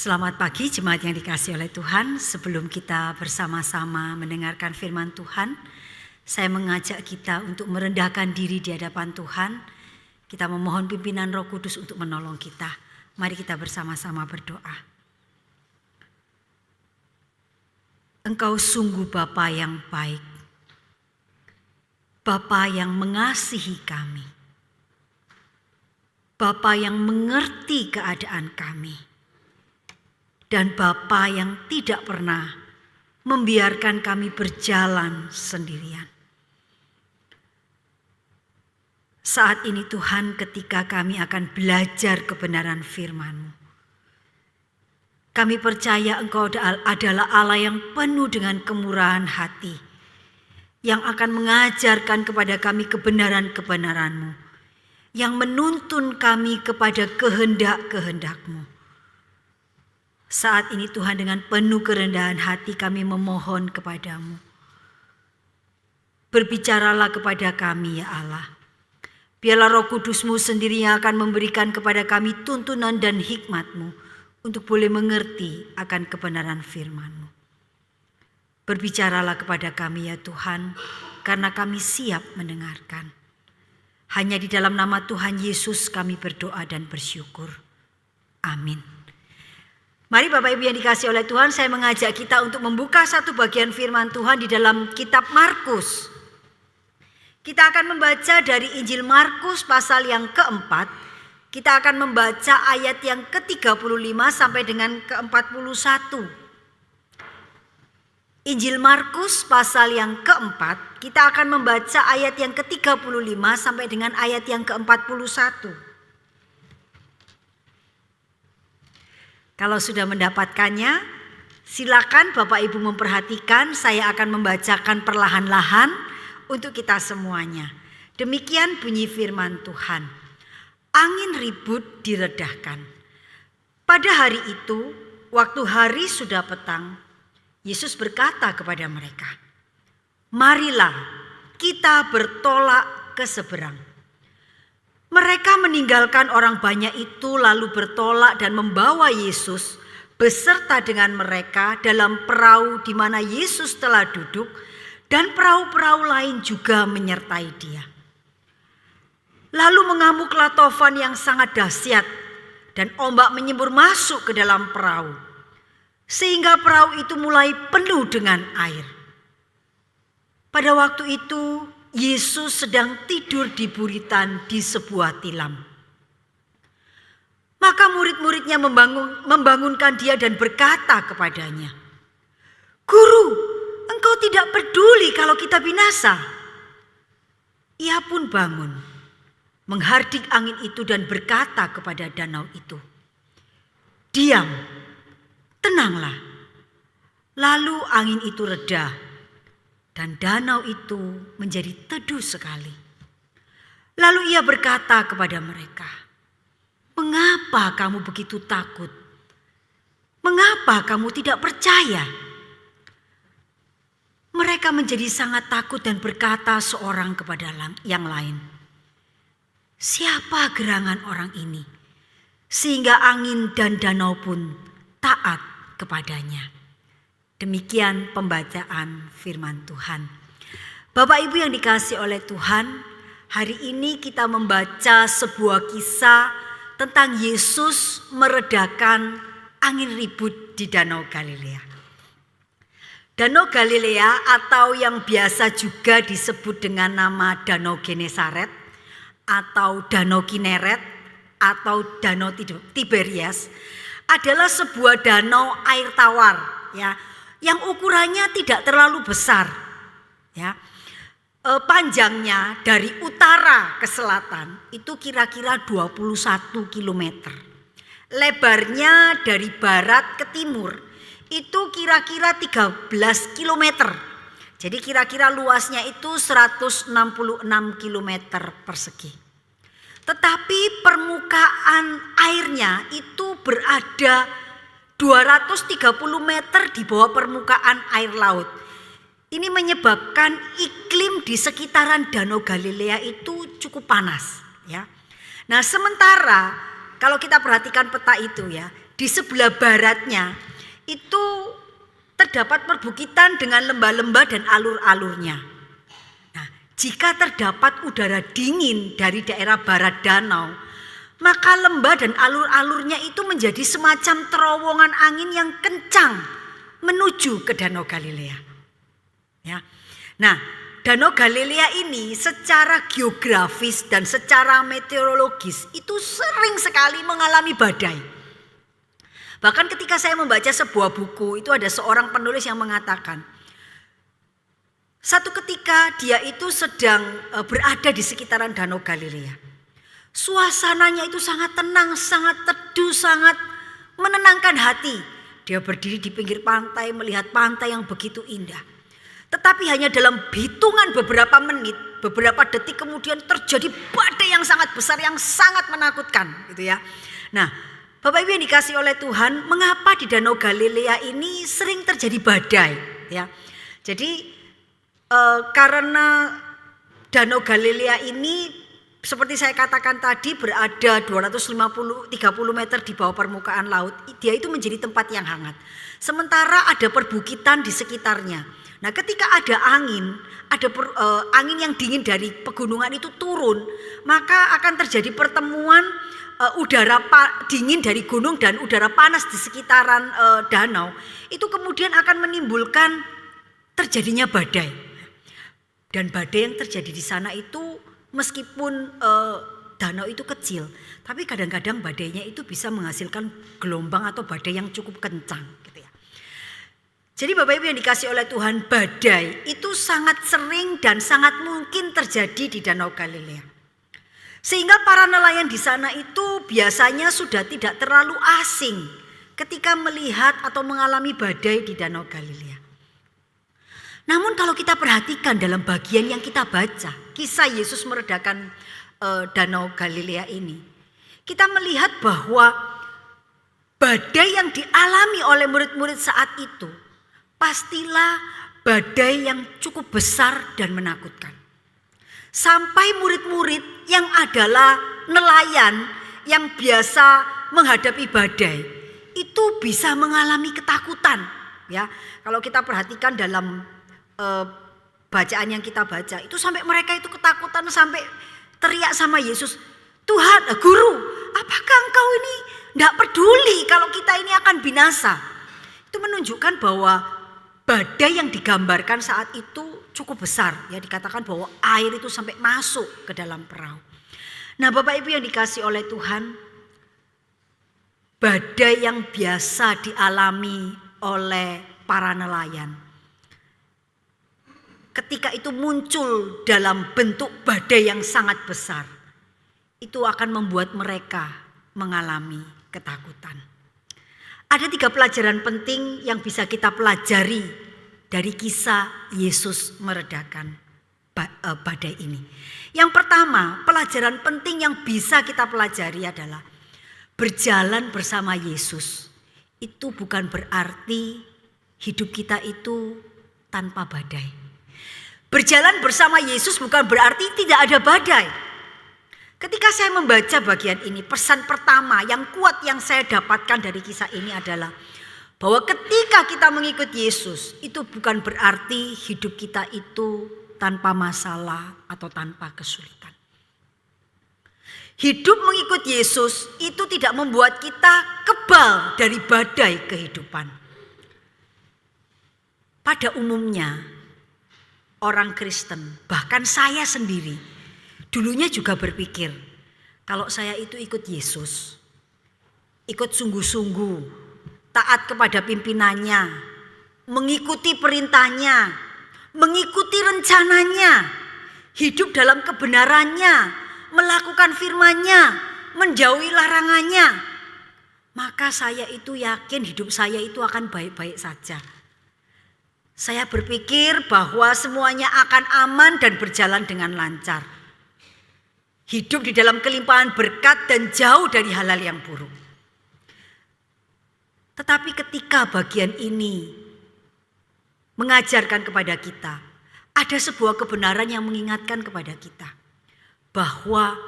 Selamat pagi jemaat yang dikasihi oleh Tuhan. Sebelum kita bersama-sama mendengarkan firman Tuhan, saya mengajak kita untuk merendahkan diri di hadapan Tuhan. Kita memohon pimpinan Roh Kudus untuk menolong kita. Mari kita bersama-sama berdoa. Engkau sungguh Bapa yang baik, Bapa yang mengasihi kami, Bapa yang mengerti keadaan kami, dan Bapa yang tidak pernah membiarkan kami berjalan sendirian. Saat ini Tuhan, ketika kami akan belajar kebenaran firman-Mu, kami percaya Engkau adalah Allah yang penuh dengan kemurahan hati, yang akan mengajarkan kepada kami kebenaran-kebenaran-Mu, yang menuntun kami kepada kehendak-kehendak-Mu. Saat ini Tuhan, dengan penuh kerendahan hati kami memohon kepadamu. Berbicaralah kepada kami ya Allah. Biarlah Roh Kudus-Mu sendiri yang akan memberikan kepada kami tuntunan dan hikmat-Mu untuk boleh mengerti akan kebenaran firman-Mu. Berbicaralah kepada kami ya Tuhan, karena kami siap mendengarkan. Hanya di dalam nama Tuhan Yesus kami berdoa dan bersyukur. Amin. Mari Bapak Ibu yang dikasihi oleh Tuhan, saya mengajak kita untuk membuka satu bagian firman Tuhan di dalam kitab Markus. Kita akan membaca dari Injil Markus pasal yang keempat. Kita akan membaca ayat yang ke-35 sampai dengan ke-41. Injil Markus pasal yang keempat, kita akan membaca ayat yang ke-35 sampai dengan ayat yang ke-41. Kalau sudah mendapatkannya, silakan Bapak Ibu memperhatikan, saya akan membacakan perlahan-lahan untuk kita semuanya. Demikian bunyi firman Tuhan. Angin ribut diredahkan. Pada hari itu, waktu hari sudah petang, Yesus berkata kepada mereka, "Marilah kita bertolak ke seberang." Mereka meninggalkan orang banyak itu lalu bertolak dan membawa Yesus beserta dengan mereka dalam perahu di mana Yesus telah duduk, dan perahu-perahu lain juga menyertai Dia. Lalu mengamuklah tofan yang sangat dahsyat dan ombak menyembur masuk ke dalam perahu, sehingga perahu itu mulai penuh dengan air. Pada waktu itu Yesus sedang tidur di buritan di sebuah tilam. Maka murid-muridnya membangunkan Dia dan berkata kepadanya, "Guru, Engkau tidak peduli kalau kita binasa." Ia pun bangun, menghardik angin itu dan berkata kepada danau itu, "Diam, tenanglah." Lalu angin itu reda dan danau itu menjadi teduh sekali. Lalu Ia berkata kepada mereka, "Mengapa kamu begitu takut? Mengapa kamu tidak percaya?" Mereka menjadi sangat takut dan berkata seorang kepada yang lain, "Siapa gerangan orang ini, sehingga angin dan danau pun taat kepadanya?" Demikian pembacaan firman Tuhan. Bapak Ibu yang dikasihi oleh Tuhan, hari ini kita membaca sebuah kisah tentang Yesus meredakan angin ribut di Danau Galilea. Danau Galilea atau yang biasa juga disebut dengan nama Danau Genesaret atau Danau Kineret atau Danau Tiberias adalah sebuah danau air tawar ya, yang ukurannya tidak terlalu besar ya. Panjangnya dari utara ke selatan itu kira-kira 21 km. Lebarnya dari barat ke timur itu kira-kira 13 km. Jadi kira-kira luasnya itu 166 km persegi. Tetapi permukaan airnya itu berada 230 meter di bawah permukaan air laut. Ini menyebabkan iklim di sekitaran Danau Galilea itu cukup panas ya. Nah, sementara kalau kita perhatikan peta itu ya, di sebelah baratnya itu terdapat perbukitan dengan lembah-lembah dan alur-alurnya. Nah, jika terdapat udara dingin dari daerah barat danau, maka lembah dan alur-alurnya itu menjadi semacam terowongan angin yang kencang menuju ke Danau Galilea. Ya. Nah, Danau Galilea ini secara geografis dan secara meteorologis itu sering sekali mengalami badai. Bahkan ketika saya membaca sebuah buku, itu ada seorang penulis yang mengatakan, satu ketika dia itu sedang berada di sekitaran Danau Galilea. Suasananya itu sangat tenang, sangat teduh, sangat menenangkan hati. Dia berdiri di pinggir pantai melihat pantai yang begitu indah. Tetapi hanya dalam hitungan beberapa menit, beberapa detik kemudian terjadi badai yang sangat besar, yang sangat menakutkan, gitu ya. Nah, Bapak Ibu yang dikasih oleh Tuhan, mengapa di Danau Galilea ini sering terjadi badai? Ya, jadi karena Danau Galilea ini seperti saya katakan tadi berada 230 meter di bawah permukaan laut, dia itu menjadi tempat yang hangat. Sementara ada perbukitan di sekitarnya. Nah, ketika ada angin, angin yang dingin dari pegunungan itu turun, maka akan terjadi pertemuan udara dingin dari gunung dan udara panas di sekitaran danau. Itu kemudian akan menimbulkan terjadinya badai. Dan badai yang terjadi di sana itu meskipun danau itu kecil, tapi kadang-kadang badainya itu bisa menghasilkan gelombang atau badai yang cukup kencang. Jadi Bapak Ibu yang dikasih oleh Tuhan, badai itu sangat sering dan sangat mungkin terjadi di Danau Galilea. Sehingga para nelayan di sana itu biasanya sudah tidak terlalu asing ketika melihat atau mengalami badai di Danau Galilea. Namun kalau kita perhatikan dalam bagian yang kita baca, kisah Yesus meredakan Danau Galilea ini, kita melihat bahwa badai yang dialami oleh murid-murid saat itu pastilah badai yang cukup besar dan menakutkan. Sampai murid-murid yang adalah nelayan yang biasa menghadapi badai itu bisa mengalami ketakutan. Ya, kalau kita perhatikan dalam bacaan yang kita baca itu sampai mereka itu ketakutan sampai teriak sama Yesus, Tuhan, Guru, apakah engkau ini tidak peduli kalau kita ini akan binasa? Itu menunjukkan bahwa badai yang digambarkan saat itu cukup besar, ya, dikatakan bahwa air itu sampai masuk ke dalam perahu. Nah, Bapak Ibu yang dikasih oleh Tuhan, badai yang biasa dialami oleh para nelayan, ketika itu muncul dalam bentuk badai yang sangat besar, itu akan membuat mereka mengalami ketakutan. Ada 3 pelajaran penting yang bisa kita pelajari dari kisah Yesus meredakan badai ini. Yang pertama, pelajaran penting yang bisa kita pelajari adalah berjalan bersama Yesus itu bukan berarti hidup kita itu tanpa badai. Berjalan bersama Yesus bukan berarti tidak ada badai. Ketika saya membaca bagian ini, pesan pertama yang kuat yang saya dapatkan dari kisah ini adalah bahwa ketika kita mengikut Yesus, itu bukan berarti hidup kita itu tanpa masalah atau tanpa kesulitan. Hidup mengikut Yesus itu tidak membuat kita kebal dari badai kehidupan. Pada umumnya, orang Kristen, bahkan saya sendiri, dulunya juga berpikir, kalau saya itu ikut Yesus, ikut sungguh-sungguh, taat kepada pimpinannya, mengikuti perintahnya, mengikuti rencananya, hidup dalam kebenarannya, melakukan firman-Nya, menjauhi larangannya, maka saya itu yakin hidup saya itu akan baik-baik saja. Saya berpikir bahwa semuanya akan aman dan berjalan dengan lancar. Hidup di dalam kelimpahan berkat dan jauh dari hal-hal yang buruk. Tetapi ketika bagian ini mengajarkan kepada kita, ada sebuah kebenaran yang mengingatkan kepada kita bahwa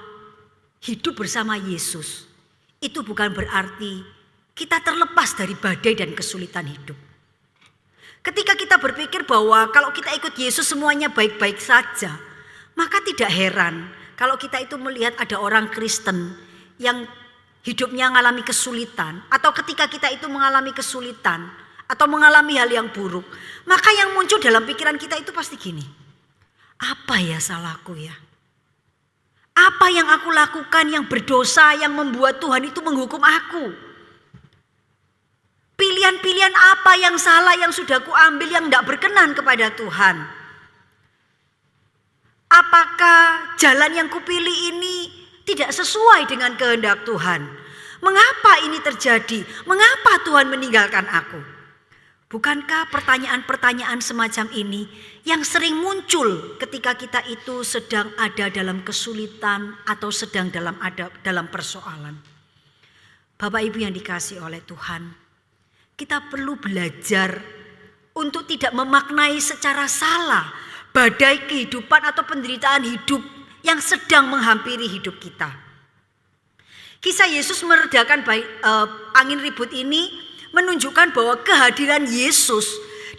hidup bersama Yesus itu bukan berarti kita terlepas dari badai dan kesulitan hidup. Ketika kita berpikir bahwa kalau kita ikut Yesus semuanya baik-baik saja, maka tidak heran kalau kita itu melihat ada orang Kristen yang hidupnya mengalami kesulitan, atau ketika kita itu mengalami kesulitan atau mengalami hal yang buruk, maka yang muncul dalam pikiran kita itu pasti gini, apa ya salahku ya? Apa yang aku lakukan yang berdosa yang membuat Tuhan itu menghukum aku? Pilihan-pilihan apa yang salah yang sudah kuambil yang tidak berkenan kepada Tuhan? Apakah jalan yang kupilih ini tidak sesuai dengan kehendak Tuhan? Mengapa ini terjadi? Mengapa Tuhan meninggalkan aku? Bukankah pertanyaan-pertanyaan semacam ini yang sering muncul ketika kita itu sedang ada dalam kesulitan atau sedang dalam persoalan? Bapak Ibu yang dikasihi oleh Tuhan, kita perlu belajar untuk tidak memaknai secara salah badai kehidupan atau penderitaan hidup yang sedang menghampiri hidup kita. Kisah Yesus meredakan angin ribut ini menunjukkan bahwa kehadiran Yesus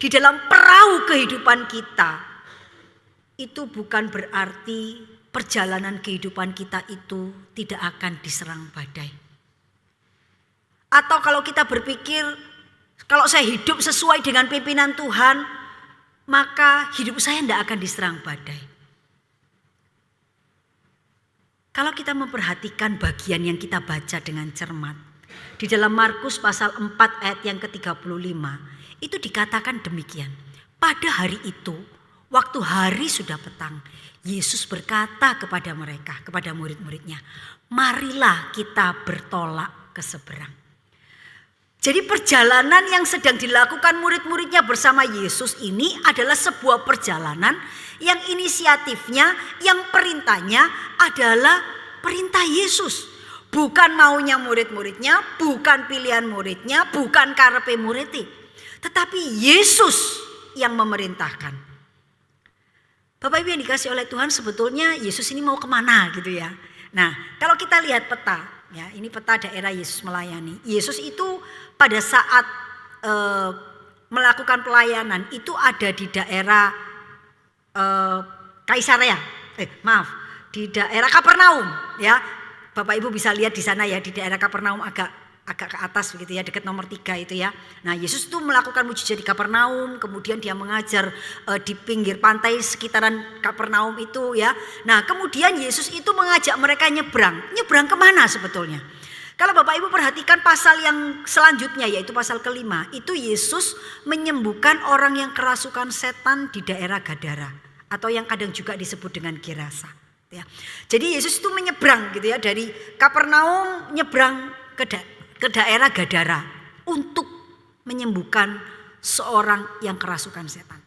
di dalam perahu kehidupan kita itu bukan berarti perjalanan kehidupan kita itu tidak akan diserang badai. Atau kalau kita berpikir, kalau saya hidup sesuai dengan pimpinan Tuhan, maka hidup saya tidak akan diserang badai. Kalau kita memperhatikan bagian yang kita baca dengan cermat, di dalam Markus pasal 4 ayat yang ke-35, itu dikatakan demikian. Pada hari itu, waktu hari sudah petang, Yesus berkata kepada mereka, kepada murid-muridnya, marilah kita bertolak ke seberang. Jadi perjalanan yang sedang dilakukan murid-muridnya bersama Yesus ini adalah sebuah perjalanan yang inisiatifnya, yang perintahnya adalah perintah Yesus. Bukan maunya murid-muridnya, bukan pilihan muridnya, bukan karepe muridnya. Tetapi Yesus yang memerintahkan. Bapak Ibu yang dikasih oleh Tuhan, sebetulnya Yesus ini mau kemana gitu ya. Nah, kalau kita lihat peta, ya ini peta daerah Yesus melayani. Yesus itu pada saat melakukan pelayanan itu ada di daerah Kaisarea, di daerah Kapernaum ya. Bapak Ibu bisa lihat di sana ya, di daerah Kapernaum agak ke atas begitu ya, dekat nomor 3 itu ya. Nah, Yesus itu melakukan mujizat di Kapernaum, kemudian dia mengajar di pinggir pantai sekitaran Kapernaum itu ya. Nah, kemudian Yesus itu mengajak mereka nyebrang kemana sebetulnya? Kalau Bapak Ibu perhatikan pasal yang selanjutnya, yaitu pasal ke-5, itu Yesus menyembuhkan orang yang kerasukan setan di daerah Gadara, atau yang kadang juga disebut dengan Gerasa. Ya. Jadi Yesus itu menyeberang gitu ya, dari Kapernaum nyebrang ke daerah Gadara untuk menyembuhkan seorang yang kerasukan setan.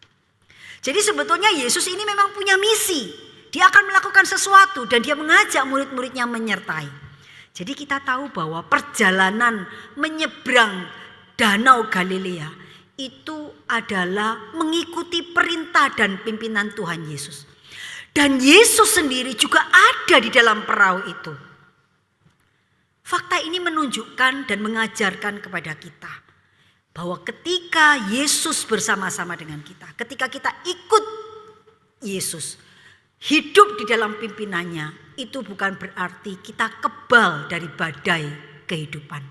Jadi sebetulnya Yesus ini memang punya misi. Dia akan melakukan sesuatu dan dia mengajak murid-muridnya menyertai. Jadi kita tahu bahwa perjalanan menyeberang Danau Galilea itu adalah mengikuti perintah dan pimpinan Tuhan Yesus. Dan Yesus sendiri juga ada di dalam perahu itu. Fakta ini menunjukkan dan mengajarkan kepada kita bahwa ketika Yesus bersama-sama dengan kita, ketika kita ikut Yesus, hidup di dalam pimpinannya, itu bukan berarti kita kebal dari badai kehidupan.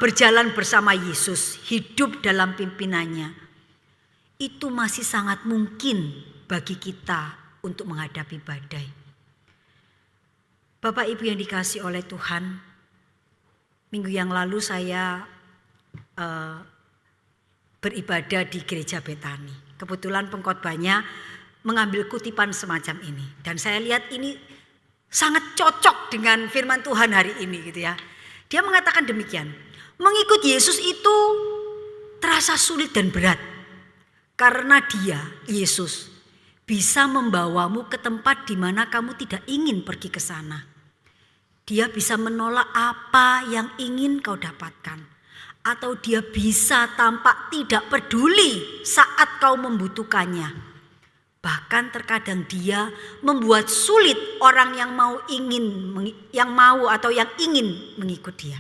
Berjalan bersama Yesus, hidup dalam pimpinannya, itu masih sangat mungkin bagi kita untuk menghadapi badai. Bapak Ibu yang dikasihi oleh Tuhan, minggu yang lalu saya beribadah di gereja Betani. Kebetulan pengkhotbahnya mengambil kutipan semacam ini. Dan saya lihat ini sangat cocok dengan firman Tuhan hari ini gitu ya. Dia mengatakan demikian, mengikut Yesus itu terasa sulit dan berat. Karena dia, Yesus, bisa membawamu ke tempat di mana kamu tidak ingin pergi ke sana. Dia bisa menolak apa yang ingin kau dapatkan. Atau dia bisa tampak tidak peduli saat kau membutuhkannya. Bahkan terkadang dia membuat sulit orang yang ingin mengikut dia.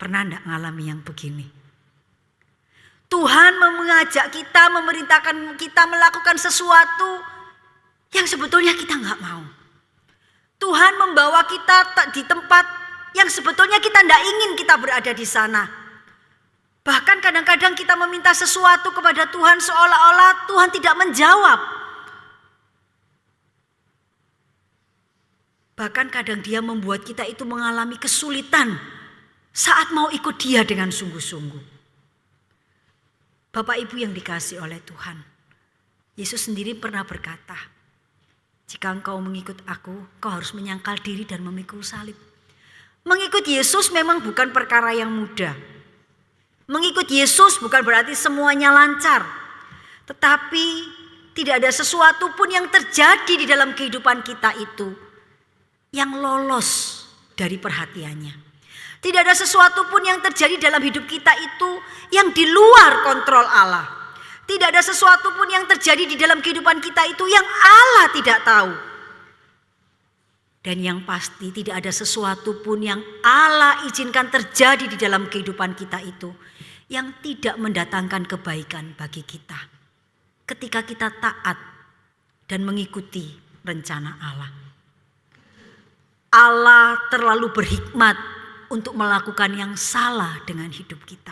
Pernah enggak ngalami yang begini? Tuhan mengajak kita, memerintahkan kita melakukan sesuatu yang sebetulnya kita enggak mau. Tuhan membawa kita di tempat yang sebetulnya kita enggak ingin kita berada di sana. Bahkan kadang-kadang kita meminta sesuatu kepada Tuhan seolah-olah Tuhan tidak menjawab. Bahkan kadang Dia membuat kita itu mengalami kesulitan saat mau ikut Dia dengan sungguh-sungguh. Bapak Ibu yang dikasihi oleh Tuhan, Yesus sendiri pernah berkata, jika engkau mengikut aku, kau harus menyangkal diri dan memikul salib. Mengikut Yesus memang bukan perkara yang mudah. Mengikut Yesus bukan berarti semuanya lancar. Tetapi tidak ada sesuatu pun yang terjadi di dalam kehidupan kita itu yang lolos dari perhatiannya. Tidak ada sesuatu pun yang terjadi dalam hidup kita itu yang di luar kontrol Allah. Tidak ada sesuatu pun yang terjadi di dalam kehidupan kita itu yang Allah tidak tahu. Dan yang pasti tidak ada sesuatu pun yang Allah izinkan terjadi di dalam kehidupan kita itu yang tidak mendatangkan kebaikan bagi kita. Ketika kita taat dan mengikuti rencana Allah. Allah terlalu berhikmat untuk melakukan yang salah dengan hidup kita.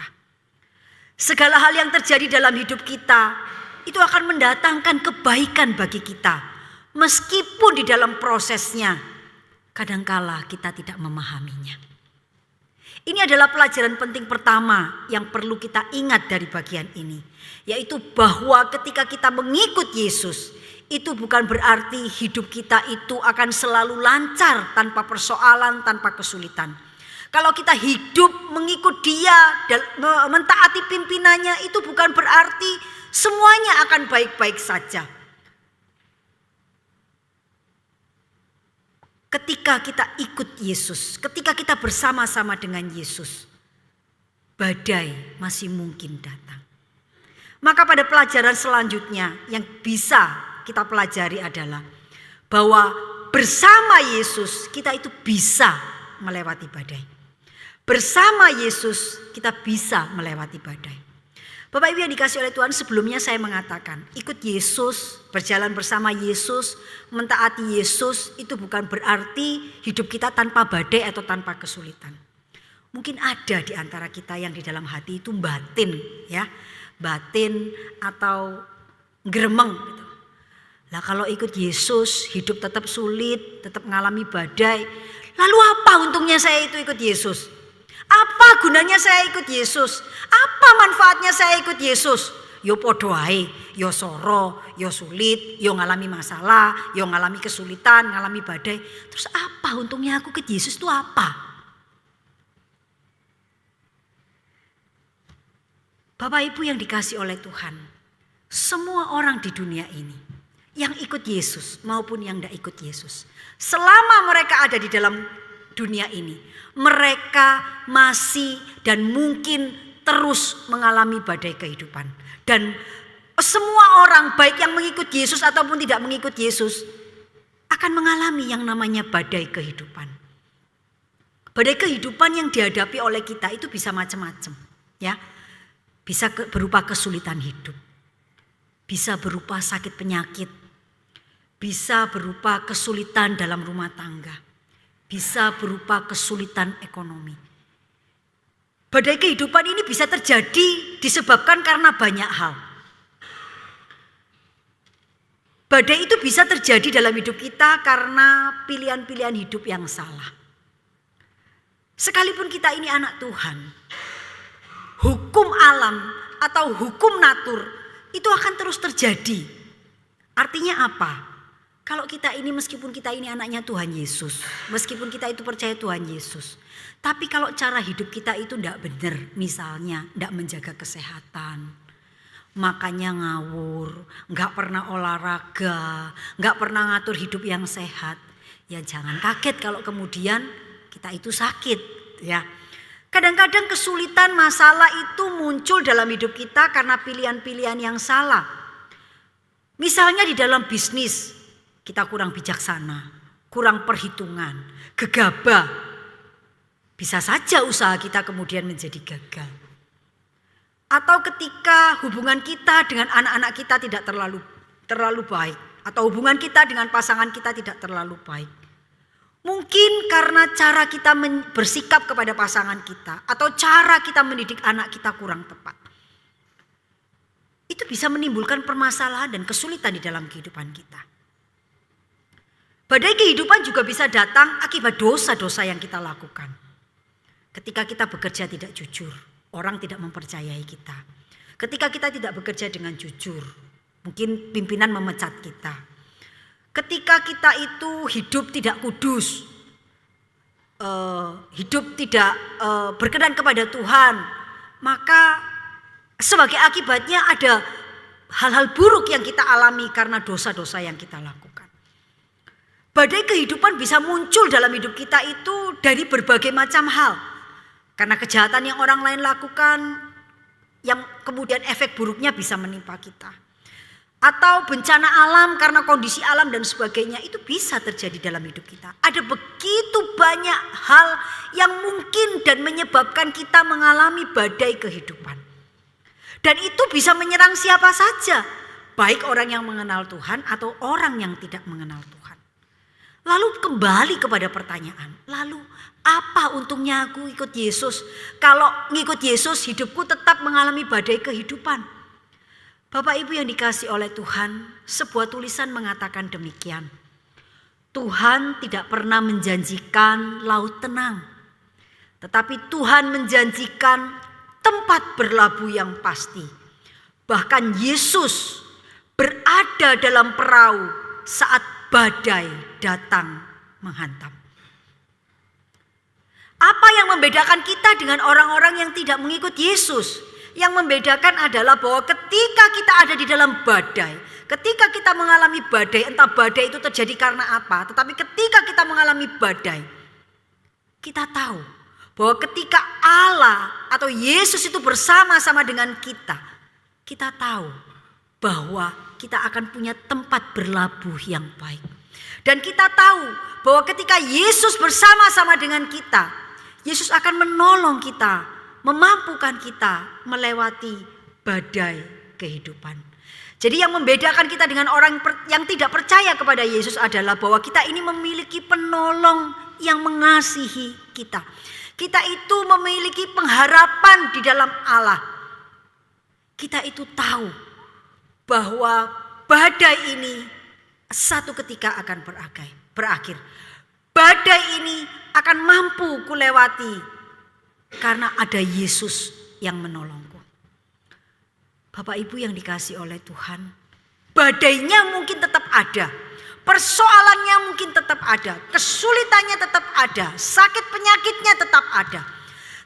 Segala hal yang terjadi dalam hidup kita itu akan mendatangkan kebaikan bagi kita. Meskipun di dalam prosesnya kadangkala kita tidak memahaminya. Ini adalah pelajaran penting pertama yang perlu kita ingat dari bagian ini. Yaitu bahwa ketika kita mengikut Yesus, itu bukan berarti hidup kita itu akan selalu lancar tanpa persoalan, tanpa kesulitan. Kalau kita hidup mengikut Dia dan mentaati pimpinannya, itu bukan berarti semuanya akan baik-baik saja. Ketika kita ikut Yesus, ketika kita bersama-sama dengan Yesus, badai masih mungkin datang. Maka pada pelajaran selanjutnya yang bisa kita pelajari adalah bahwa bersama Yesus kita itu bisa melewati badai. Bersama Yesus kita bisa melewati badai. Bapak Ibu yang dikasihi oleh Tuhan, sebelumnya saya mengatakan ikut Yesus, berjalan bersama Yesus, mentaati Yesus itu bukan berarti hidup kita tanpa badai atau tanpa kesulitan. Mungkin ada di antara kita yang di dalam hati itu batin, ya, batin atau gremeng gitu. Lah kalau ikut Yesus hidup tetap sulit, tetap mengalami badai. Lalu apa untungnya saya itu ikut Yesus? Apa gunanya saya ikut Yesus? Apa manfaatnya saya ikut Yesus? Yo podo ae, yo soro, yo sulit, yo ngalami masalah, yo ngalami kesulitan, ngalami badai. Terus apa untungnya aku ikut Yesus itu apa? Bapak Ibu yang dikasihi oleh Tuhan, semua orang di dunia ini yang ikut Yesus maupun yang tidak ikut Yesus, selama mereka ada di dalam dunia ini, mereka masih dan mungkin terus mengalami badai kehidupan. Dan semua orang baik yang mengikut Yesus ataupun tidak mengikut Yesus akan mengalami yang namanya badai kehidupan. Badai kehidupan yang dihadapi oleh kita itu bisa macam-macam, ya. Bisa berupa kesulitan hidup, bisa berupa sakit penyakit, bisa berupa kesulitan dalam rumah tangga, bisa berupa kesulitan ekonomi. Badai kehidupan ini bisa terjadi disebabkan karena banyak hal. Badai itu bisa terjadi dalam hidup kita karena pilihan-pilihan hidup yang salah. Sekalipun kita ini anak Tuhan, hukum alam atau hukum natur itu akan terus terjadi. Artinya apa? Kalau kita ini meskipun kita ini anaknya Tuhan Yesus, meskipun kita itu percaya Tuhan Yesus, tapi kalau cara hidup kita itu tidak benar, misalnya tidak menjaga kesehatan, makannya ngawur, nggak pernah olahraga, nggak pernah ngatur hidup yang sehat, ya jangan kaget kalau kemudian kita itu sakit, ya. Kadang-kadang kesulitan masalah itu muncul dalam hidup kita karena pilihan-pilihan yang salah. Misalnya di dalam bisnis, kita kurang bijaksana, kurang perhitungan, gegabah. bisa saja usaha kita kemudian menjadi gagal. Atau ketika hubungan kita dengan anak-anak kita tidak terlalu baik. Atau hubungan kita dengan pasangan kita tidak terlalu baik. Mungkin karena cara kita bersikap kepada pasangan kita. Atau cara kita mendidik anak kita kurang tepat. Itu bisa menimbulkan permasalahan dan kesulitan di dalam kehidupan kita. Badai kehidupan juga bisa datang akibat dosa-dosa yang kita lakukan. Ketika kita bekerja tidak jujur, orang tidak mempercayai kita. Ketika kita tidak bekerja dengan jujur, mungkin pimpinan memecat kita. Ketika kita itu hidup tidak kudus, hidup tidak berkenan kepada Tuhan, maka sebagai akibatnya ada hal-hal buruk yang kita alami karena dosa-dosa yang kita lakukan. Badai kehidupan bisa muncul dalam hidup kita itu dari berbagai macam hal. Karena kejahatan yang orang lain lakukan, yang kemudian efek buruknya bisa menimpa kita. Atau bencana alam karena kondisi alam dan sebagainya, itu bisa terjadi dalam hidup kita. Ada begitu banyak hal yang mungkin dan menyebabkan kita mengalami badai kehidupan. Dan itu bisa menyerang siapa saja, baik orang yang mengenal Tuhan atau orang yang tidak mengenal Tuhan. Lalu kembali kepada pertanyaan, lalu apa untungnya aku ikut Yesus? Kalau ngikut Yesus hidupku tetap mengalami badai kehidupan. Bapak Ibu yang dikasihi oleh Tuhan, sebuah tulisan mengatakan demikian. Tuhan tidak pernah menjanjikan laut tenang. Tetapi Tuhan menjanjikan tempat berlabuh yang pasti. Bahkan Yesus berada dalam perahu saat badai datang menghantam. Apa yang membedakan kita dengan orang-orang yang tidak mengikut Yesus? Yang membedakan adalah bahwa ketika kita ada di dalam badai, ketika kita mengalami badai, entah badai itu terjadi karena apa, tetapi ketika kita mengalami badai, kita tahu bahwa ketika Allah atau Yesus itu bersama-sama dengan kita tahu bahwa kita akan punya tempat berlabuh yang baik. Dan kita tahu bahwa ketika Yesus bersama-sama dengan kita, Yesus akan menolong kita, memampukan kita melewati badai kehidupan. Jadi yang membedakan kita dengan orang yang tidak percaya kepada Yesus adalah bahwa kita ini memiliki penolong yang mengasihi kita. Kita itu memiliki pengharapan di dalam Allah. Kita itu tahu bahwa badai ini satu ketika akan berakhir. Badai ini akan mampu kulewati karena ada Yesus yang menolongku. Bapak Ibu yang dikasihi oleh Tuhan, badainya mungkin tetap ada, persoalannya mungkin tetap ada, kesulitannya tetap ada, sakit penyakitnya tetap ada.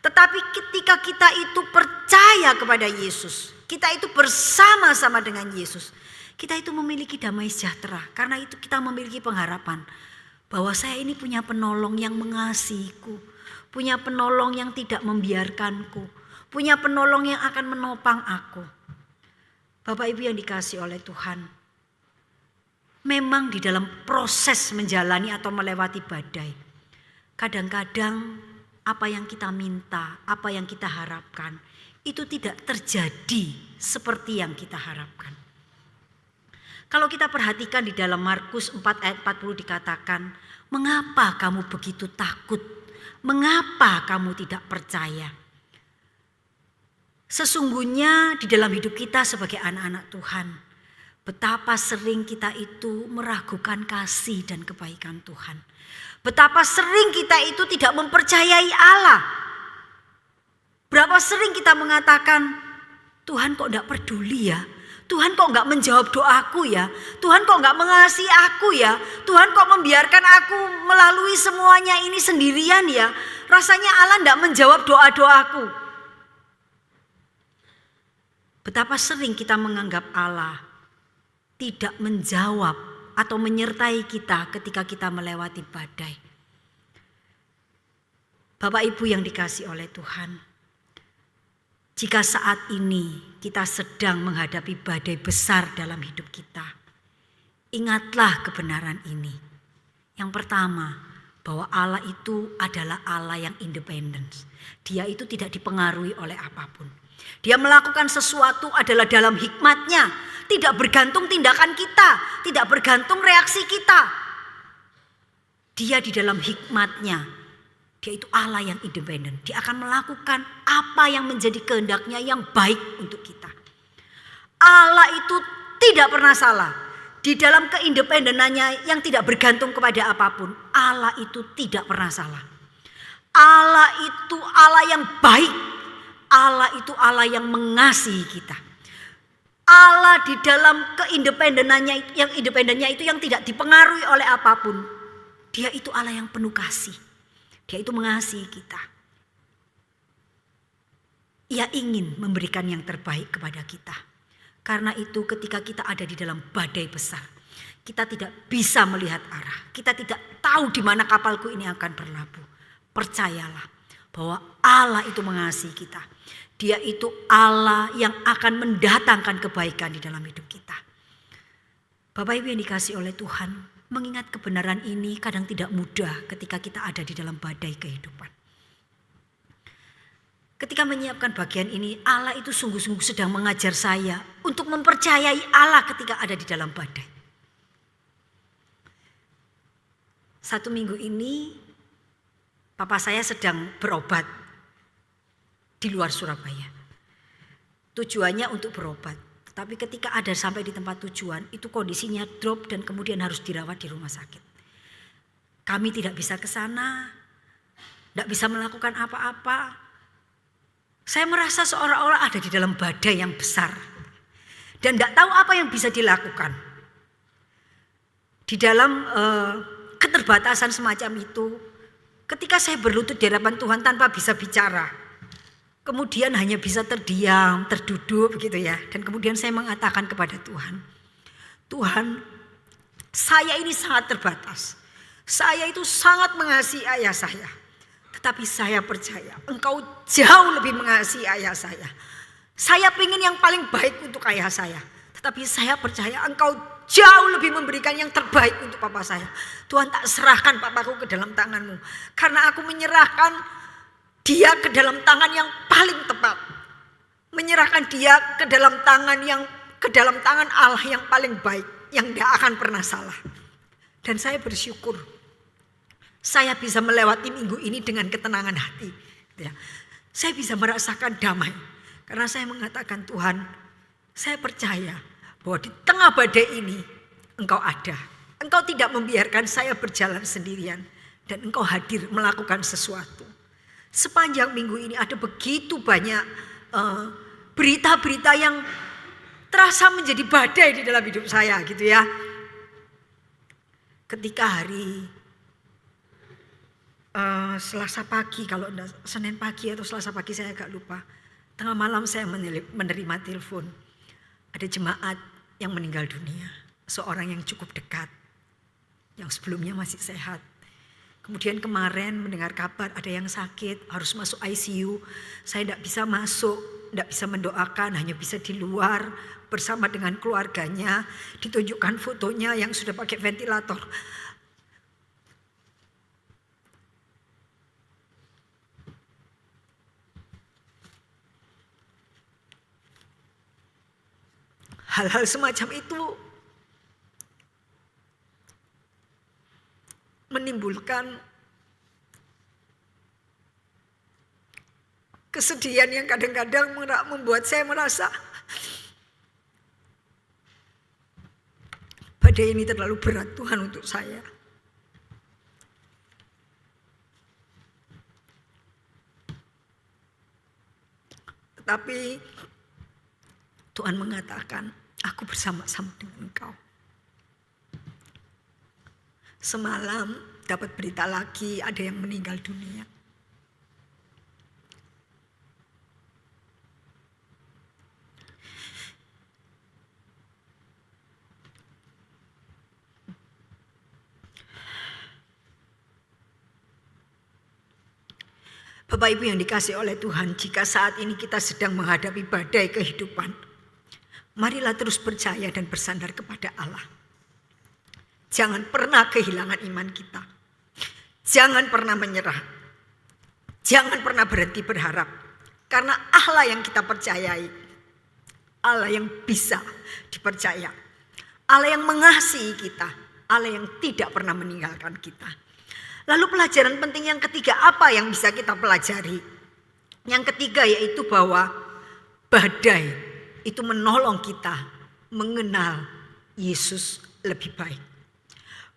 Tetapi ketika kita itu percaya kepada Yesus, kita itu bersama-sama dengan Yesus, kita itu memiliki damai sejahtera. Karena itu kita memiliki pengharapan bahwa saya ini punya penolong yang mengasihiku, punya penolong yang tidak membiarkanku, punya penolong yang akan menopang aku. Bapak Ibu yang dikasihi oleh Tuhan, memang di dalam proses menjalani atau melewati badai, kadang-kadang apa yang kita minta, apa yang kita harapkan, itu tidak terjadi seperti yang kita harapkan. Kalau kita perhatikan di dalam Markus 4 ayat 40 dikatakan, mengapa kamu begitu takut? Mengapa kamu tidak percaya? Sesungguhnya di dalam hidup kita sebagai anak-anak Tuhan, betapa sering kita itu meragukan kasih dan kebaikan Tuhan. Betapa sering kita itu tidak mempercayai Allah. Berapa sering kita mengatakan, Tuhan kok tidak peduli ya? Tuhan kok enggak menjawab doaku ya? Tuhan kok enggak mengasihi aku ya? Tuhan kok membiarkan aku melalui semuanya ini sendirian ya? Rasanya Allah enggak menjawab doa-doaku. Betapa sering kita menganggap Allah tidak menjawab atau menyertai kita ketika kita melewati badai. Bapak Ibu yang dikasihi oleh Tuhan, jika saat ini kita sedang menghadapi badai besar dalam hidup kita, ingatlah kebenaran ini. Yang pertama, bahwa Allah itu adalah Allah yang independen. Dia itu tidak dipengaruhi oleh apapun. Dia melakukan sesuatu adalah dalam hikmatnya. Tidak bergantung tindakan kita. Tidak bergantung reaksi kita. Dia di dalam hikmatnya. Dia itu Allah yang independen. Dia akan melakukan apa yang menjadi kehendaknya yang baik untuk kita. Allah itu tidak pernah salah. Di dalam keindependenannya yang tidak bergantung kepada apapun. Allah itu tidak pernah salah. Allah itu Allah yang baik. Allah itu Allah yang mengasihi kita. Allah di dalam keindependenannya yang independennya itu yang tidak dipengaruhi oleh apapun. Dia itu Allah yang penuh kasih. Dia itu mengasihi kita. Ia ingin memberikan yang terbaik kepada kita. Karena itu ketika kita ada di dalam badai besar, kita tidak bisa melihat arah. Kita tidak tahu di mana kapalku ini akan berlabuh. Percayalah bahwa Allah itu mengasihi kita. Dia itu Allah yang akan mendatangkan kebaikan di dalam hidup kita. Bapak Ibu yang dikasihi oleh Tuhan, mengingat kebenaran ini kadang tidak mudah ketika kita ada di dalam badai kehidupan. Ketika menyiapkan bagian ini, Allah itu sungguh-sungguh sedang mengajar saya untuk mempercayai Allah ketika ada di dalam badai. Satu minggu ini, papa saya sedang berobat di luar Surabaya. Tujuannya untuk berobat. Tapi ketika ada sampai di tempat tujuan, itu kondisinya drop dan kemudian harus dirawat di rumah sakit. Kami tidak bisa ke sana, tidak bisa melakukan apa-apa. Saya merasa seolah-olah ada di dalam badai yang besar. Dan tidak tahu apa yang bisa dilakukan. Di dalam keterbatasan semacam itu, ketika saya berlutut di hadapan Tuhan tanpa bisa bicara. Kemudian hanya bisa terdiam, terduduk begitu ya. Dan kemudian saya mengatakan kepada Tuhan. Tuhan, saya ini sangat terbatas. Saya itu sangat mengasihi ayah saya. Tetapi saya percaya Engkau jauh lebih mengasihi ayah saya. Saya ingin yang paling baik untuk ayah saya. Tetapi saya percaya Engkau jauh lebih memberikan yang terbaik untuk papa saya. Tuhan, tak serahkan papaku ke dalam tangan-Mu. Karena aku menyerahkan dia ke dalam tangan yang paling tepat. Menyerahkan dia ke dalam tangan Allah yang paling baik. Yang tidak akan pernah salah. Dan saya bersyukur. Saya bisa melewati minggu ini dengan ketenangan hati. Saya bisa merasakan damai. Karena saya mengatakan, Tuhan, saya percaya bahwa di tengah badai ini Engkau ada. Engkau tidak membiarkan saya berjalan sendirian. Dan Engkau hadir melakukan sesuatu. Sepanjang minggu ini ada begitu banyak berita-berita yang terasa menjadi badai di dalam hidup saya gitu ya. Ketika hari Selasa pagi, kalau enggak Senin pagi atau Selasa pagi saya agak lupa. Tengah malam saya menerima telepon. Ada jemaat yang meninggal dunia. Seorang yang cukup dekat. Yang sebelumnya masih sehat. Kemudian kemarin mendengar kabar ada yang sakit, harus masuk ICU. Saya tidak bisa masuk, tidak bisa mendoakan, hanya bisa di luar bersama dengan keluarganya. Ditunjukkan fotonya yang sudah pakai ventilator. Hal-hal semacam itu menimbulkan kesedihan yang kadang-kadang membuat saya merasa badai ini terlalu berat Tuhan untuk saya. Tetapi Tuhan mengatakan, aku bersama-sama dengan engkau. Semalam dapat berita lagi ada yang meninggal dunia. Bapak Ibu yang dikasihi oleh Tuhan, jika saat ini kita sedang menghadapi badai kehidupan, marilah terus percaya dan bersandar kepada Allah. Jangan pernah kehilangan iman kita. Jangan pernah menyerah. Jangan pernah berhenti berharap. Karena Allah yang kita percayai, Allah yang bisa dipercaya, Allah yang mengasihi kita, Allah yang tidak pernah meninggalkan kita. Lalu pelajaran penting yang ketiga, apa yang bisa kita pelajari? Yang ketiga yaitu bahwa badai itu menolong kita mengenal Yesus lebih baik.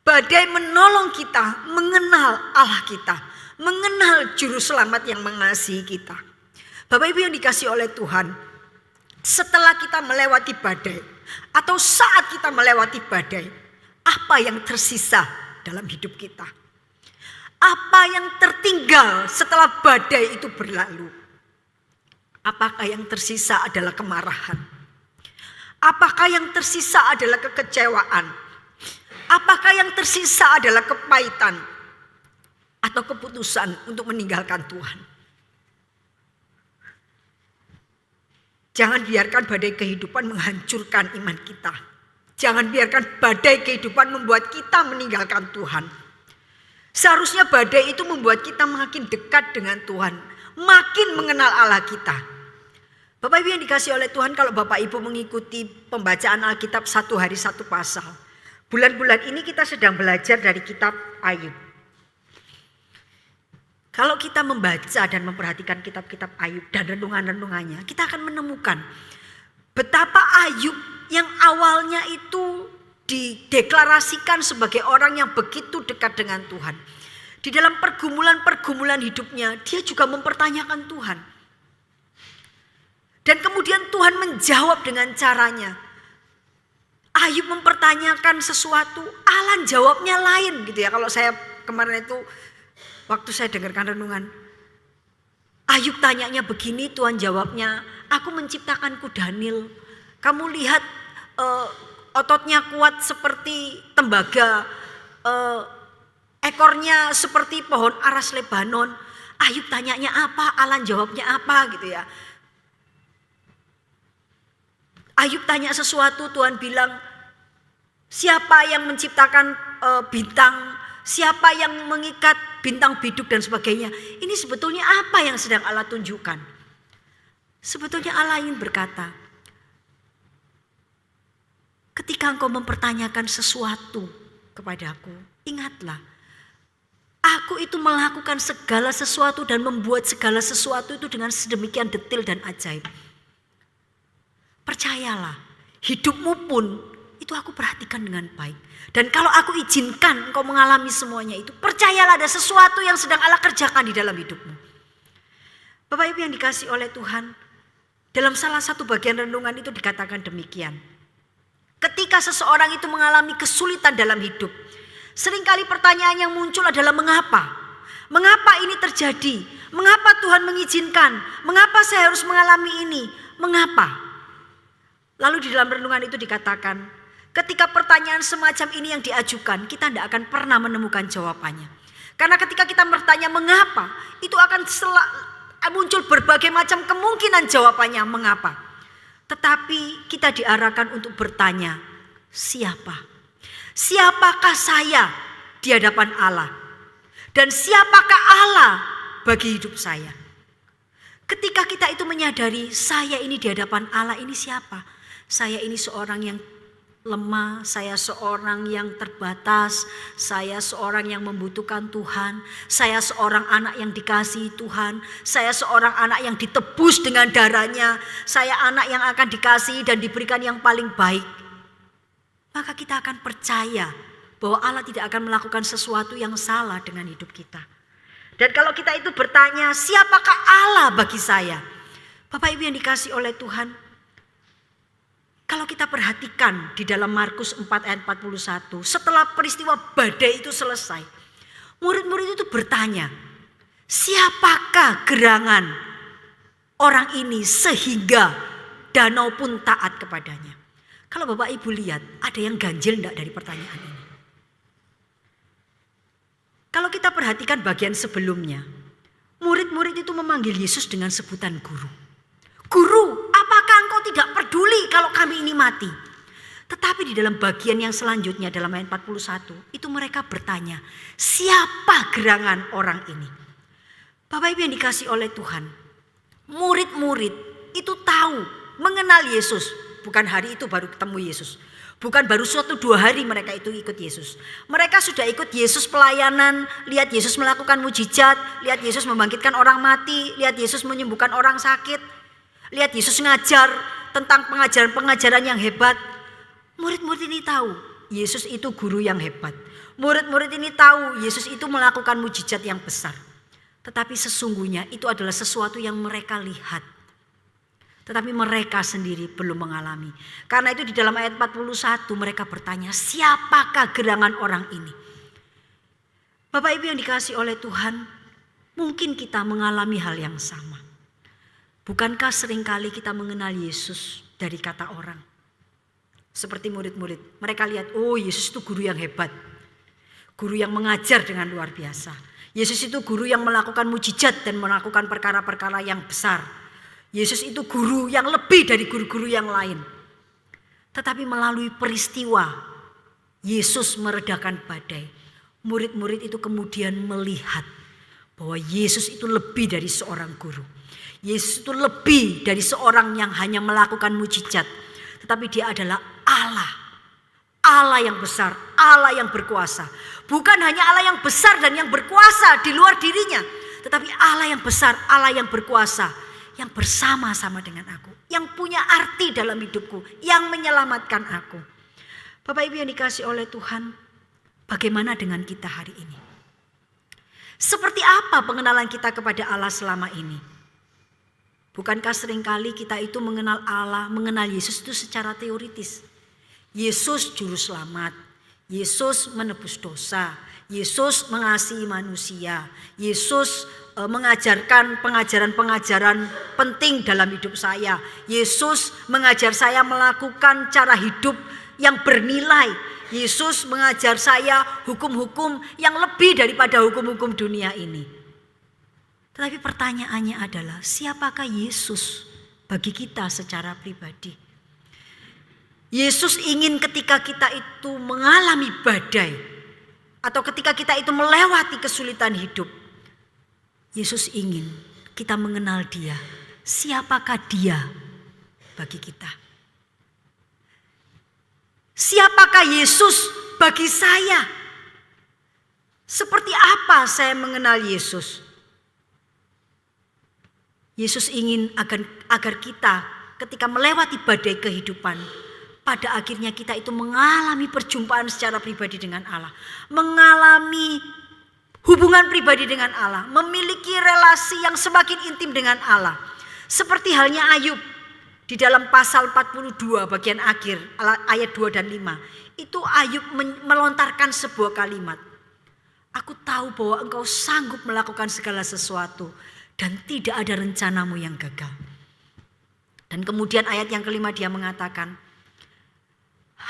Badai menolong kita mengenal Allah kita, mengenal juru selamat yang mengasihi kita. Bapak Ibu yang dikasihi oleh Tuhan, setelah kita melewati badai atau saat kita melewati badai, apa yang tersisa dalam hidup kita? Apa yang tertinggal setelah badai itu berlalu? Apakah yang tersisa adalah kemarahan? Apakah yang tersisa adalah kekecewaan? Apakah yang tersisa adalah kepahitan? Atau keputusan untuk meninggalkan Tuhan? Jangan biarkan badai kehidupan menghancurkan iman kita. Jangan biarkan badai kehidupan membuat kita meninggalkan Tuhan. Seharusnya badai itu membuat kita makin dekat dengan Tuhan, makin mengenal Allah kita. Bapak Ibu yang dikasihi oleh Tuhan, kalau Bapak Ibu mengikuti pembacaan Alkitab satu hari satu pasal, bulan-bulan ini kita sedang belajar dari kitab Ayub. Kalau kita membaca dan memperhatikan kitab-kitab Ayub dan renungan-renungannya, kita akan menemukan betapa Ayub yang awalnya itu dideklarasikan sebagai orang yang begitu dekat dengan Tuhan. Di dalam pergumulan-pergumulan hidupnya, dia juga mempertanyakan Tuhan. Dan kemudian Tuhan menjawab dengan caranya. Ayub mempertanyakan sesuatu, Allah jawabnya lain gitu ya. Kalau saya kemarin itu, waktu saya dengarkan renungan, Ayub tanyanya begini, Tuhan jawabnya, aku menciptakan kuda Nil. Kamu lihat ototnya kuat seperti tembaga, ekornya seperti pohon aras Lebanon. Ayub tanyanya apa, Allah jawabnya apa gitu ya. Ayub tanya sesuatu, Tuhan bilang, siapa yang menciptakan bintang, siapa yang mengikat bintang biduk dan sebagainya. Ini sebetulnya apa yang sedang Allah tunjukkan? Sebetulnya Allah ingin berkata, ketika engkau mempertanyakan sesuatu kepadaku, ingatlah, aku itu melakukan segala sesuatu dan membuat segala sesuatu itu dengan sedemikian detail dan ajaib. Percayalah, hidupmu pun itu aku perhatikan dengan baik. Dan kalau aku izinkan engkau mengalami semuanya itu, percayalah ada sesuatu yang sedang Allah kerjakan di dalam hidupmu. Bapak Ibu yang dikasihi oleh Tuhan, dalam salah satu bagian renungan itu dikatakan demikian. Ketika seseorang itu mengalami kesulitan dalam hidup, seringkali pertanyaan yang muncul adalah mengapa? Mengapa ini terjadi? Mengapa Tuhan mengizinkan? Mengapa saya harus mengalami ini? Mengapa? Lalu di dalam renungan itu dikatakan, ketika pertanyaan semacam ini yang diajukan, kita tidak akan pernah menemukan jawabannya. Karena ketika kita bertanya mengapa, itu akan muncul berbagai macam kemungkinan jawabannya mengapa. Tetapi kita diarahkan untuk bertanya, siapa? Siapakah saya di hadapan Allah? Dan siapakah Allah bagi hidup saya? Ketika kita itu menyadari, saya ini di hadapan Allah ini siapa? Saya ini seorang yang lemah, saya seorang yang terbatas, saya seorang yang membutuhkan Tuhan, saya seorang anak yang dikasihi Tuhan, saya seorang anak yang ditebus dengan darahnya, saya anak yang akan dikasihi dan diberikan yang paling baik. Maka kita akan percaya bahwa Allah tidak akan melakukan sesuatu yang salah dengan hidup kita. Dan kalau kita itu bertanya, siapakah Allah bagi saya? Bapak Ibu yang dikasihi oleh Tuhan, kalau kita perhatikan di dalam Markus 4 ayat 41, setelah peristiwa badai itu selesai, murid-murid itu bertanya, siapakah gerangan orang ini sehingga danau pun taat kepadanya? Kalau Bapak Ibu lihat, ada yang ganjil enggak dari pertanyaan ini? Kalau kita perhatikan bagian sebelumnya, murid-murid itu memanggil Yesus dengan sebutan guru. Guru, apakah engkau tidak peduli kalau kami ini mati? Tetapi di dalam bagian yang selanjutnya dalam ayat 41 itu mereka bertanya, siapa gerangan orang ini? Bapak Ibu yang dikasih oleh Tuhan, murid-murid itu tahu, mengenal Yesus. Bukan hari itu baru ketemu Yesus. Bukan baru suatu 2 hari mereka itu ikut Yesus. Mereka sudah ikut Yesus pelayanan, lihat Yesus melakukan mujizat, lihat Yesus membangkitkan orang mati, lihat Yesus menyembuhkan orang sakit, lihat Yesus ngajar tentang pengajaran-pengajaran yang hebat. Murid-murid ini tahu Yesus itu guru yang hebat. Murid-murid ini tahu Yesus itu melakukan mujizat yang besar. Tetapi sesungguhnya itu adalah sesuatu yang mereka lihat. Tetapi mereka sendiri belum mengalami. Karena itu di dalam ayat 41 mereka bertanya, siapakah gerangan orang ini? Bapak Ibu yang dikasih oleh Tuhan, mungkin kita mengalami hal yang sama. Bukankah seringkali kita mengenal Yesus dari kata orang? Seperti murid-murid, mereka lihat, oh Yesus itu guru yang hebat. Guru yang mengajar dengan luar biasa. Yesus itu guru yang melakukan mujizat dan melakukan perkara-perkara yang besar. Yesus itu guru yang lebih dari guru-guru yang lain. Tetapi melalui peristiwa Yesus meredakan badai, murid-murid itu kemudian melihat bahwa Yesus itu lebih dari seorang guru. Yesus itu lebih dari seorang yang hanya melakukan mujizat. Tetapi dia adalah Allah. Allah yang besar, Allah yang berkuasa. Bukan hanya Allah yang besar dan yang berkuasa di luar dirinya. Tetapi Allah yang besar, Allah yang berkuasa. Yang bersama-sama dengan aku. Yang punya arti dalam hidupku. Yang menyelamatkan aku. Bapak Ibu yang dikasih oleh Tuhan. Bagaimana dengan kita hari ini? Seperti apa pengenalan kita kepada Allah selama ini? Bukankah seringkali kita itu mengenal Allah, mengenal Yesus itu secara teoritis. Yesus juru selamat. Yesus menebus dosa. Yesus mengasihi manusia. Yesus mengajarkan pengajaran-pengajaran penting dalam hidup saya. Yesus mengajar saya melakukan cara hidup yang bernilai. Yesus mengajar saya hukum-hukum yang lebih daripada hukum-hukum dunia ini. Tetapi pertanyaannya adalah, siapakah Yesus bagi kita secara pribadi? Yesus ingin ketika kita itu mengalami badai, atau ketika kita itu melewati kesulitan hidup, Yesus ingin kita mengenal Dia. Siapakah Dia bagi kita? Siapakah Yesus bagi saya? Seperti apa saya mengenal Yesus? Yesus ingin agar kita ketika melewati badai kehidupan, pada akhirnya kita itu mengalami perjumpaan secara pribadi dengan Allah. Mengalami hubungan pribadi dengan Allah. Memiliki relasi yang semakin intim dengan Allah. Seperti halnya Ayub. Di dalam pasal 42 bagian akhir ayat 2 dan 5. Itu Ayub melontarkan sebuah kalimat. Aku tahu bahwa engkau sanggup melakukan segala sesuatu. Dan tidak ada rencanamu yang gagal. Dan kemudian ayat yang kelima dia mengatakan,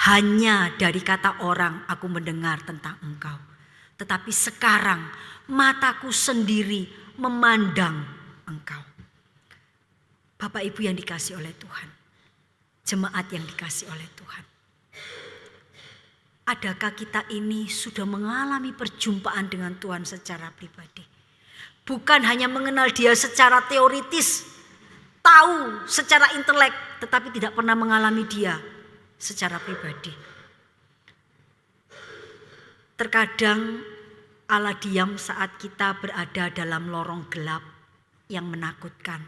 hanya dari kata orang aku mendengar tentang engkau. Tetapi sekarang mataku sendiri memandang engkau. Bapak Ibu yang dikasih oleh Tuhan. Jemaat yang dikasih oleh Tuhan. Adakah kita ini sudah mengalami perjumpaan dengan Tuhan secara pribadi? Bukan hanya mengenal Dia secara teoritis, tahu secara intelek, tetapi tidak pernah mengalami Dia secara pribadi. Terkadang Allah diam saat kita berada dalam lorong gelap yang menakutkan.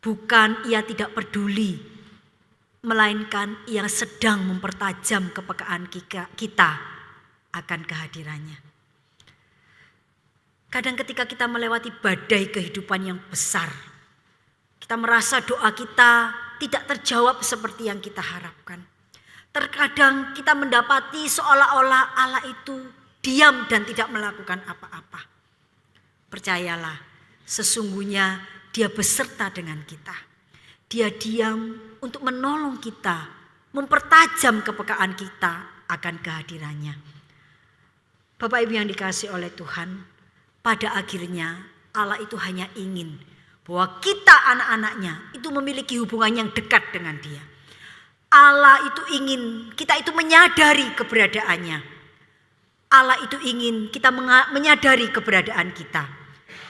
Bukan Ia tidak peduli, melainkan Ia sedang mempertajam kepekaan kita akan kehadirannya. Kadang ketika kita melewati badai kehidupan yang besar, kita merasa doa kita tidak terjawab seperti yang kita harapkan. Terkadang kita mendapati seolah-olah Allah itu diam dan tidak melakukan apa-apa. Percayalah, sesungguhnya Dia beserta dengan kita. Dia diam untuk menolong kita, mempertajam kepekaan kita akan kehadirannya. Bapak Ibu yang dikasih oleh Tuhan, pada akhirnya Allah itu hanya ingin bahwa kita anak-anaknya itu memiliki hubungan yang dekat dengan Dia. Allah itu ingin kita itu menyadari keberadaannya. Allah itu ingin kita menyadari keberadaan kita.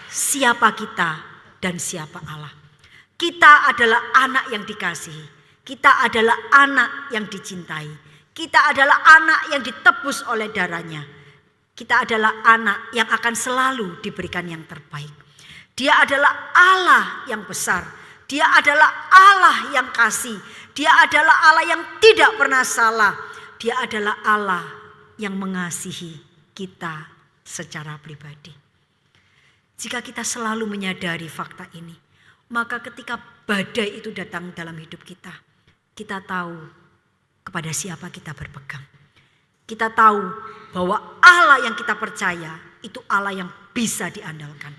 Siapa kita dan siapa Allah. Kita adalah anak yang dikasihi. Kita adalah anak yang dicintai. Kita adalah anak yang ditebus oleh darahnya. Kita adalah anak yang akan selalu diberikan yang terbaik. Dia adalah Allah yang besar. Dia adalah Allah yang kasih. Dia adalah Allah yang tidak pernah salah. Dia adalah Allah yang mengasihi kita secara pribadi. Jika kita selalu menyadari fakta ini, maka ketika badai itu datang dalam hidup kita, kita tahu kepada siapa kita berpegang. Kita tahu bahwa Allah yang kita percaya itu Allah yang bisa diandalkan.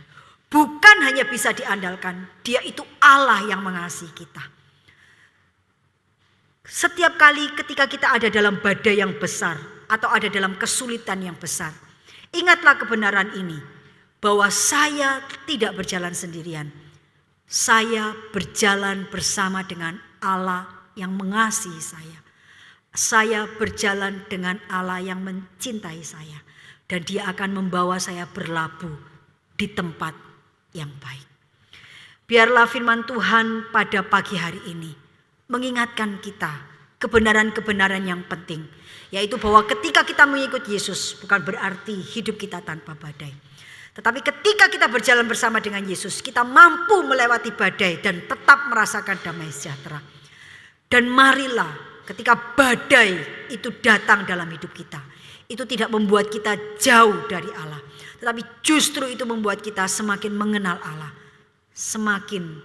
Bukan hanya bisa diandalkan, Dia itu Allah yang mengasihi kita. Setiap kali ketika kita ada dalam badai yang besar atau ada dalam kesulitan yang besar, ingatlah kebenaran ini, bahwa saya tidak berjalan sendirian. Saya berjalan bersama dengan Allah yang mengasihi saya. Saya berjalan dengan Allah yang mencintai saya. Dan Dia akan membawa saya berlabuh di tempat yang baik. Biarlah firman Tuhan pada pagi hari ini mengingatkan kita kebenaran-kebenaran yang penting. Yaitu bahwa ketika kita mengikut Yesus bukan berarti hidup kita tanpa badai. Tetapi ketika kita berjalan bersama dengan Yesus, kita mampu melewati badai dan tetap merasakan damai sejahtera. Dan marilah ketika badai itu datang dalam hidup kita, itu tidak membuat kita jauh dari Allah. Tetapi justru itu membuat kita semakin mengenal Allah, semakin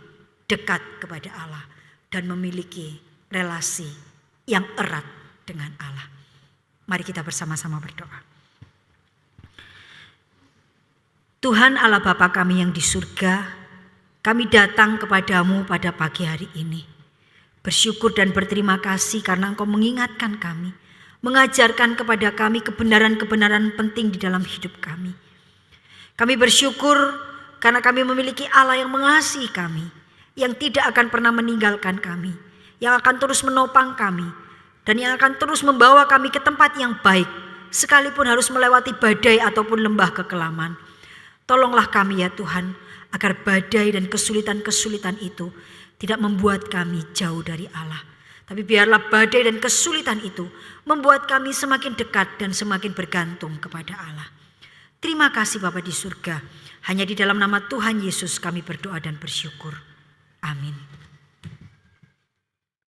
dekat kepada Allah dan memiliki relasi yang erat dengan Allah. Mari kita bersama-sama berdoa. Tuhan Allah Bapa kami yang di surga, kami datang kepadamu pada pagi hari ini. Bersyukur dan berterima kasih karena Engkau mengingatkan kami, mengajarkan kepada kami kebenaran-kebenaran penting di dalam hidup kami. Kami bersyukur karena kami memiliki Allah yang mengasihi kami, yang tidak akan pernah meninggalkan kami, yang akan terus menopang kami, dan yang akan terus membawa kami ke tempat yang baik, sekalipun harus melewati badai ataupun lembah kekelaman. Tolonglah kami ya Tuhan, agar badai dan kesulitan-kesulitan itu tidak membuat kami jauh dari Allah. Tapi biarlah badai dan kesulitan itu membuat kami semakin dekat dan semakin bergantung kepada Allah. Terima kasih Bapa di surga. Hanya di dalam nama Tuhan Yesus kami berdoa dan bersyukur. Amin.